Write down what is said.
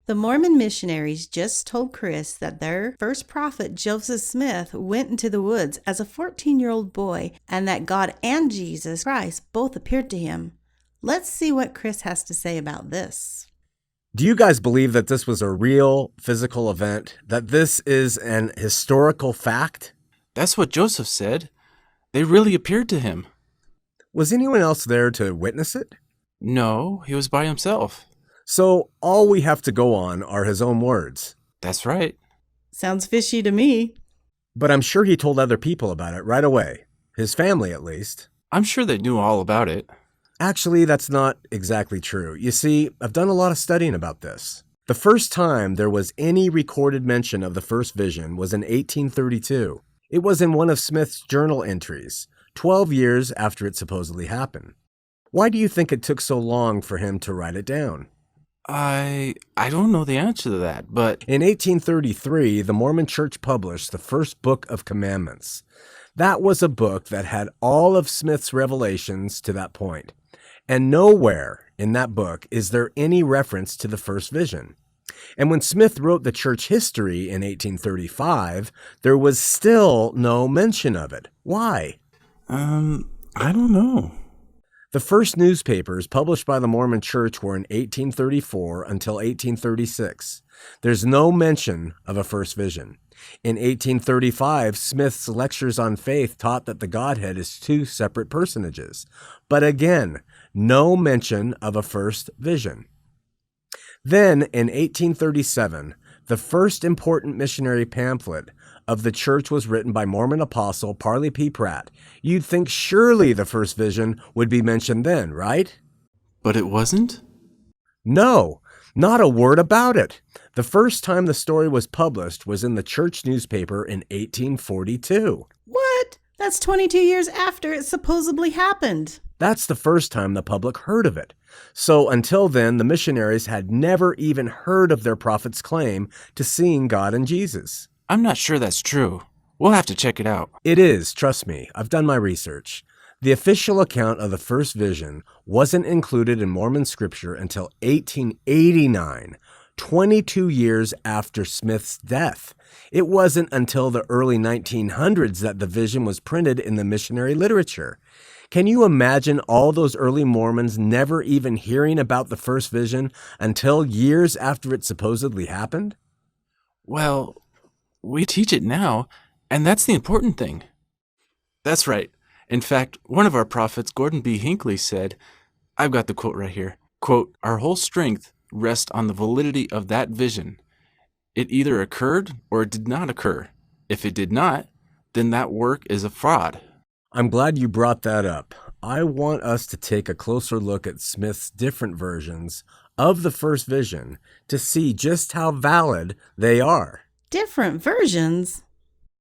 The Mormon missionaries just told Chris that their first prophet, Joseph Smith, went into the woods as a 14-year-old boy and that God and Jesus Christ both appeared to him. Let's see what Chris has to say about this. Do you guys believe that this was a real physical event? That this is an historical fact? That's what Joseph said. They really appeared to him. Was anyone else there to witness it? No, he was by himself. So all we have to go on are his own words. That's right. Sounds fishy to me. But I'm sure he told other people about it right away. His family, at least. I'm sure they knew all about it. Actually, that's not exactly true. You see, I've done a lot of studying about this. The first time there was any recorded mention of the first vision was in 1832. It was in one of Smith's journal entries, 12 years after it supposedly happened. Why do you think it took so long for him to write it down? I don't know the answer to that, but... In 1833, the Mormon Church published the first book of commandments. That was a book that had all of Smith's revelations to that point. And nowhere in that book is there any reference to the first vision. And when Smith wrote the church history in 1835, there was still no mention of it. Why? I don't know. The first newspapers published by the Mormon Church were in 1834 until 1836. There's no mention of a first vision. In 1835, Smith's lectures on faith taught that the Godhead is two separate personages. But again, no mention of a first vision. Then, in 1837, the first important missionary pamphlet of the church was written by Mormon apostle Parley P. Pratt. You'd think surely the first vision would be mentioned then, right? But it wasn't? No, not a word about it. The first time the story was published was in the church newspaper in 1842. What? That's 22 years after it supposedly happened. That's the first time the public heard of it. So until then, the missionaries had never even heard of their prophet's claim to seeing God and Jesus. I'm not sure that's true. We'll have to check it out. It is, trust me. I've done my research. The official account of the first vision wasn't included in Mormon scripture until 1889, 22 years after Smith's death. It wasn't until the early 1900s that the vision was printed in the missionary literature. Can you imagine all those early Mormons never even hearing about the first vision until years after it supposedly happened? Well, we teach it now, and that's the important thing. That's right. In fact, one of our prophets, Gordon B. Hinckley, said, I've got the quote right here, quote, "Our whole strength rests on the validity of that vision. It either occurred or it did not occur. If it did not, then that work is a fraud." I'm glad you brought that up. I want us to take a closer look at Smith's different versions of the first vision to see just how valid they are. Different versions?